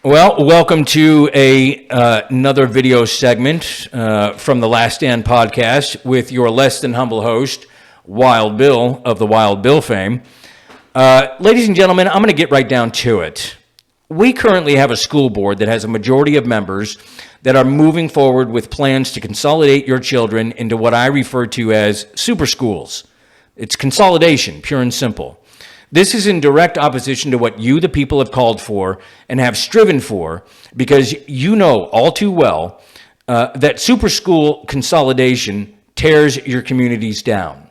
Well, welcome to another video segment from the Last Stand podcast with your less than humble host, Wild Bill of the Wild Bill fame. Ladies and gentlemen, I'm going to get right down to it. We currently have a school board that has a majority of members that are moving forward with plans to consolidate your children into what I refer to as super schools. It's consolidation, pure and simple. This is in direct opposition to what you, the people, have called for and have striven for, because you know all too well that super school consolidation tears your communities down.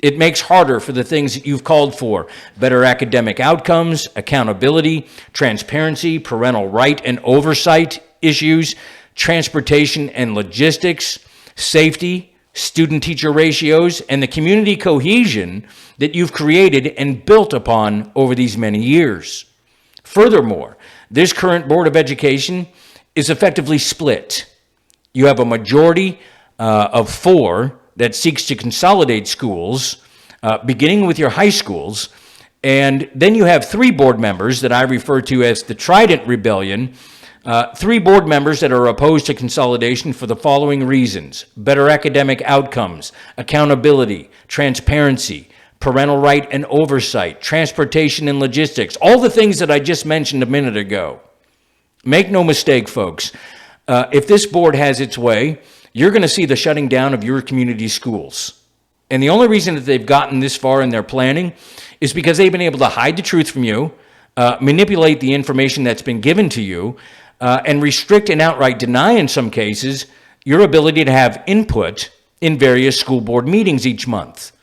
It makes harder for the things that you've called for: better academic outcomes, accountability, transparency, parental right and oversight issues, transportation and logistics, safety, student-teacher ratios, and the community cohesion that you've created and built upon over these many years. Furthermore, this current Board of Education is effectively split. You have a majority of 4 that seeks to consolidate schools, beginning with your high schools, and then you have 3 board members that I refer to as the Trident Rebellion, 3 board members that are opposed to consolidation for the following reasons: better academic outcomes, accountability, transparency, parental right and oversight, transportation and logistics, all the things that I just mentioned a minute ago. Make no mistake, folks, if this board has its way, you're going to see the shutting down of your community schools. And the only reason that they've gotten this far in their planning is because they've been able to hide the truth from you, manipulate the information that's been given to you, and restrict and outright deny, in some cases, your ability to have input in various school board meetings each month.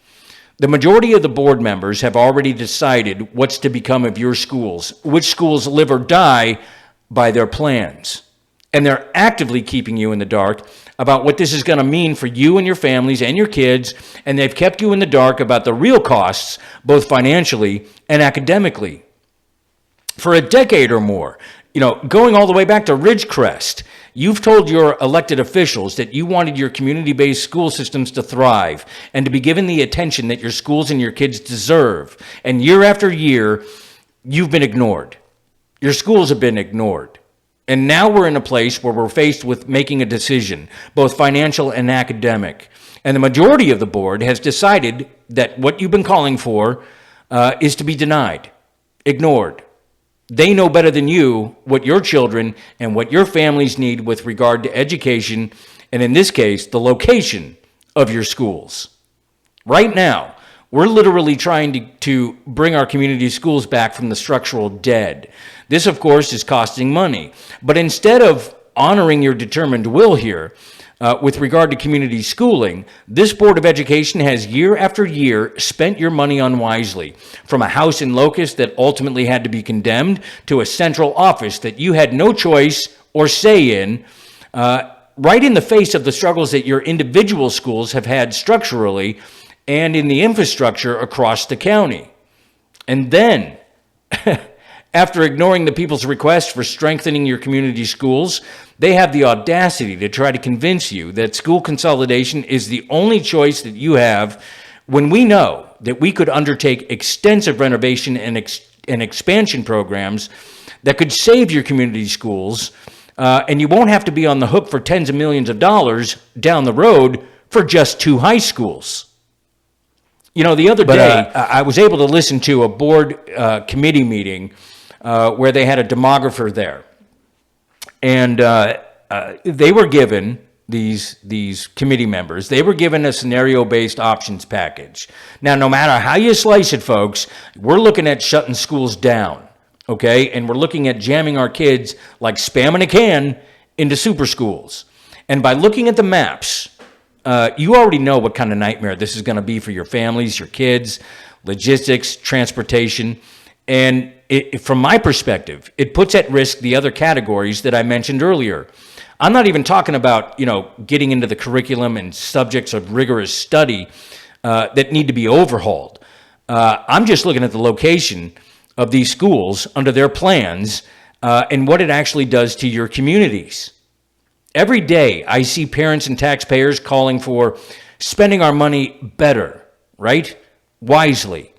The majority of the board members have already decided what's to become of your schools, which schools live or die by their plans. And they're actively keeping you in the dark about what this is going to mean for you and your families and your kids, and they've kept you in the dark about the real costs, both financially and academically. For a decade or more, going all the way back to Ridgecrest, you've told your elected officials that you wanted your community-based school systems to thrive and to be given the attention that your schools and your kids deserve. And year after year, you've been ignored. Your schools have been ignored. And now we're in a place where we're faced with making a decision, both financial and academic. And the majority of the board has decided that what you've been calling for is to be denied, ignored. They know better than you what your children and what your families need with regard to education, and in this case, the location of your schools. Right now, we're literally trying to bring our community schools back from the structural dead. This, of course, is costing money. But instead of honoring your determined will here, with regard to community schooling, this Board of Education has year after year spent your money unwisely, from a house in Locust that ultimately had to be condemned to a central office that you had no choice or say in, right in the face of the struggles that your individual schools have had structurally and in the infrastructure across the county. And then, after ignoring the people's request for strengthening your community schools, they have the audacity to try to convince you that school consolidation is the only choice that you have, when we know that we could undertake extensive renovation and expansion programs that could save your community schools, and you won't have to be on the hook for tens of millions of dollars down the road for just 2 high schools. The other day, I was able to listen to a board committee meeting where they had a demographer there. And they were given, these committee members, they were given a scenario-based options package. Now, no matter how you slice it, folks, we're looking at shutting schools down, okay? And we're looking at jamming our kids like Spam in a can into super schools. And by looking at the maps, you already know what kind of nightmare this is going to be for your families, your kids, logistics, transportation. And from my perspective, it puts at risk the other categories that I mentioned earlier. I'm not even talking about, getting into the curriculum and subjects of rigorous study that need to be overhauled. I'm just looking at the location of these schools under their plans and what it actually does to your communities. Every day, I see parents and taxpayers calling for spending our money better, right? Wisely.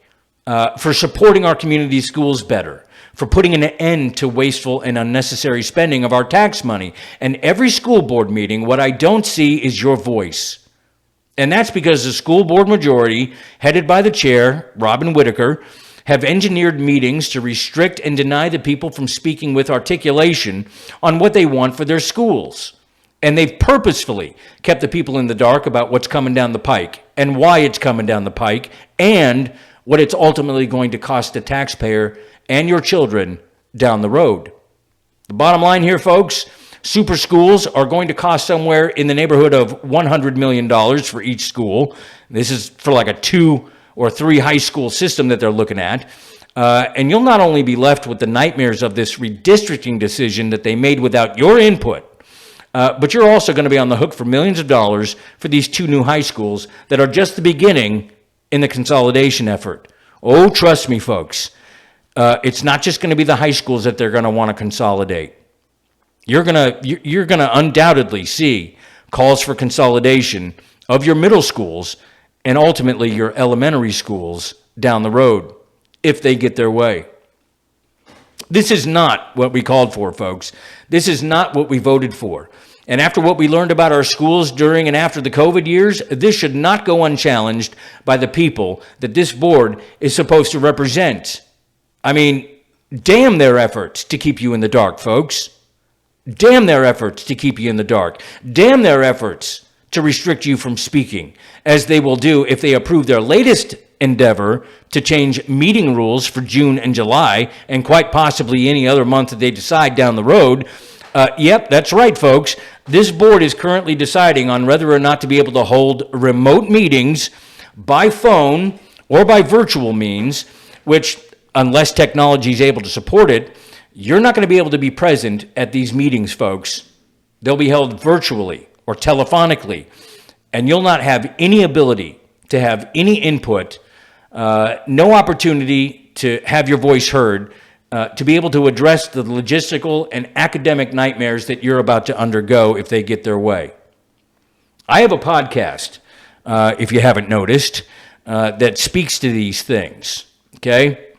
For supporting our community schools better, for putting an end to wasteful and unnecessary spending of our tax money. And every school board meeting, what I don't see is your voice. And that's because the school board majority, headed by the chair, Robin Whitaker, have engineered meetings to restrict and deny the people from speaking with articulation on what they want for their schools. And they've purposefully kept the people in the dark about what's coming down the pike and why it's coming down the pike and what it's ultimately going to cost the taxpayer and your children down the road. The bottom line here, folks, super schools are going to cost somewhere in the neighborhood of $100 million for each school. This is for like a 2 or 3 high school system that they're looking at. And you'll not only be left with the nightmares of this redistricting decision that they made without your input, but you're also going to be on the hook for millions of dollars for these 2 new high schools that are just the beginning in the consolidation effort. Oh, trust me, folks. It's not just going to be the high schools that they're going to want to consolidate. You're going to undoubtedly see calls for consolidation of your middle schools and ultimately your elementary schools down the road if they get their way. This is not what we called for, folks. This is not what we voted for. And after what we learned about our schools during and after the COVID years, this should not go unchallenged by the people that this board is supposed to represent. I mean, damn their efforts to keep you in the dark, folks. Damn their efforts to keep you in the dark. Damn their efforts to restrict you from speaking, as they will do if they approve their latest endeavor to change meeting rules for June and July, and quite possibly any other month that they decide down the road. Yep, that's right, folks. This board is currently deciding on whether or not to be able to hold remote meetings by phone or by virtual means, which, unless technology is able to support it, you're not going to be able to be present at these meetings, folks. They'll be held virtually or telephonically, and you'll not have any ability to have any input, no opportunity to have your voice heard, to be able to address the logistical and academic nightmares that you're about to undergo if they get their way. I have a podcast, if you haven't noticed, that speaks to these things, okay?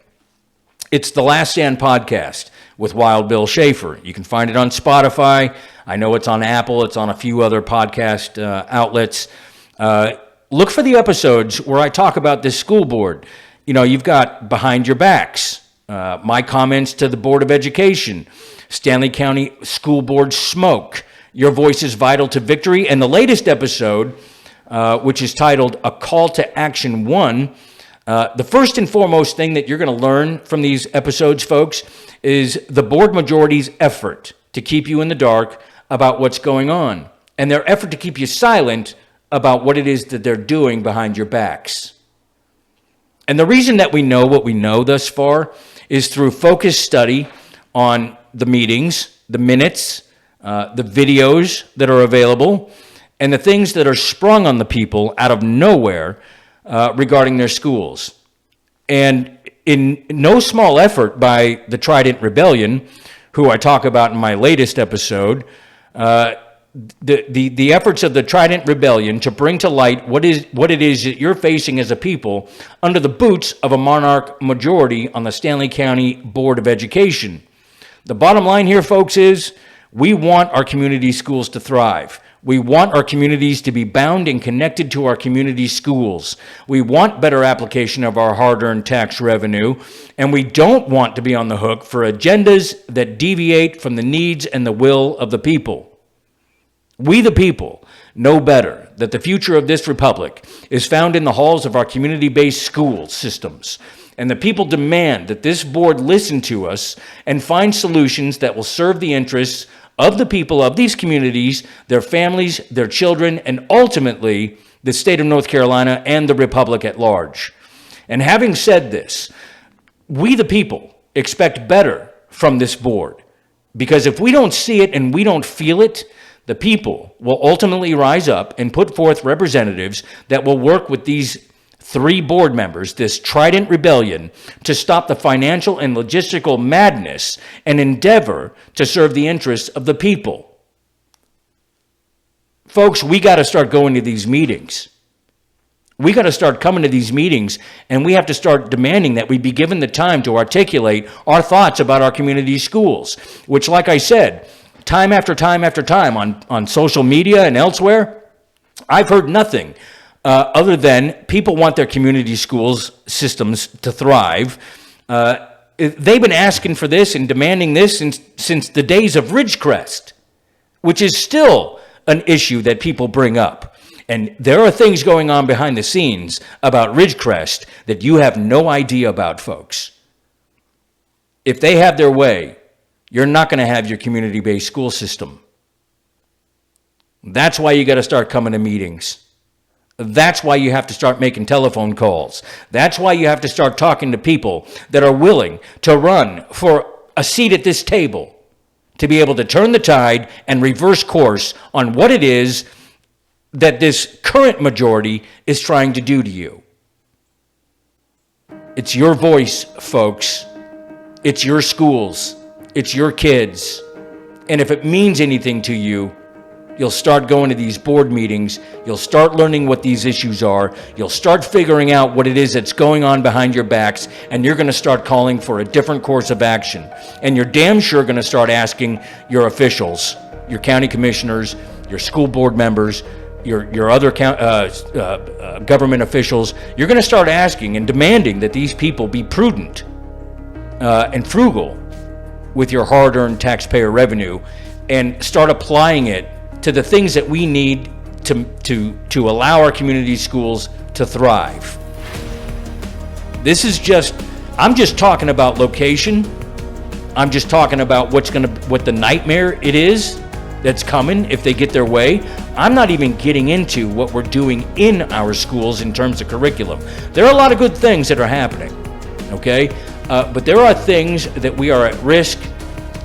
It's the Last Stand Podcast with Wild Bill Schaefer. You can find it on Spotify. I know it's on Apple. It's on a few other podcast outlets. Look for the episodes where I talk about this school board. You know, you've got Behind Your Backs, my comments to the Board of Education, Stanley County School Board Smoke, Your Voice is Vital to Victory, and the latest episode, which is titled A Call to Action 1. The first and foremost thing that you're going to learn from these episodes, folks, is the board majority's effort to keep you in the dark about what's going on, and their effort to keep you silent about what it is that they're doing behind your backs. And the reason that we know what we know thus far is through focused study on the meetings, the minutes, the videos that are available, and the things that are sprung on the people out of nowhere regarding their schools. And in no small effort by the Trident Rebellion, who I talk about in my latest episode, the efforts of the Trident Rebellion to bring to light what it is that you're facing as a people under the boots of a monarch majority on the Stanley County Board of Education. The bottom line here, folks, is we want our community schools to thrive. We want our communities to be bound and connected to our community schools. We want better application of our hard-earned tax revenue, and we don't want to be on the hook for agendas that deviate from the needs and the will of the people. We, the people, know better that the future of this republic is found in the halls of our community-based school systems, and the people demand that this board listen to us and find solutions that will serve the interests of the people of these communities, their families, their children, and ultimately the state of North Carolina and the republic at large. And having said this, we the people expect better from this board, because if we don't see it and we don't feel it, the people will ultimately rise up and put forth representatives that will work with these 3 board members, this Trident Rebellion, to stop the financial and logistical madness and endeavor to serve the interests of the people. Folks, we got to start going to these meetings. We got to start coming to these meetings, and we have to start demanding that we be given the time to articulate our thoughts about our community schools, which, like I said, time after time after time on social media and elsewhere, I've heard nothing other than people want their community schools systems to thrive. They've been asking for this and demanding this since the days of Ridgecrest, which is still an issue that people bring up. And there are things going on behind the scenes about Ridgecrest that you have no idea about, folks. If they have their way, you're not going to have your community-based school system. That's why you got to start coming to meetings. That's why you have to start making telephone calls. That's why you have to start talking to people that are willing to run for a seat at this table to be able to turn the tide and reverse course on what it is that this current majority is trying to do to you. It's your voice, folks. It's your schools. It's your kids. And if it means anything to you, you'll start going to these board meetings. You'll start learning what these issues are. You'll start figuring out what it is that's going on behind your backs, and you're going to start calling for a different course of action. And you're damn sure going to start asking your officials, your county commissioners, your school board members, your other government officials, you're going to start asking and demanding that these people be prudent and frugal with your hard-earned taxpayer revenue and start applying it to the things that we need to allow our community schools to thrive. I'm just talking about location. I'm just talking about what the nightmare it is that's coming if they get their way. I'm not even getting into what we're doing in our schools in terms of curriculum. There are a lot of good things that are happening, okay? But there are things that we are at risk,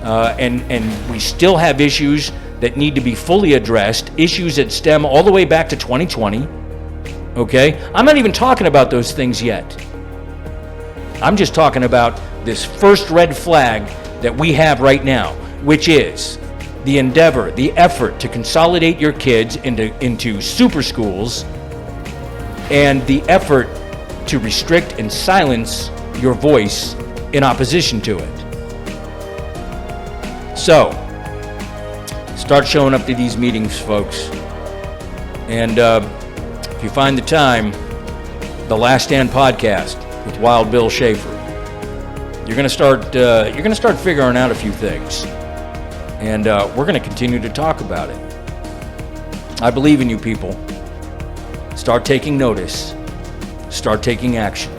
and we still have issues that need to be fully addressed, issues that stem all the way back to 2020, okay? I'm not even talking about those things yet. I'm just talking about this first red flag that we have right now, which is the endeavor, the effort to consolidate your kids into super schools, and the effort to restrict and silence your voice in opposition to it. So, start showing up to these meetings, folks. And if you find the time, the Last Stand podcast with Wild Bill Schaefer, you're going to start figuring out a few things. And we're going to continue to talk about it. I believe in you people. Start taking notice. Start taking action.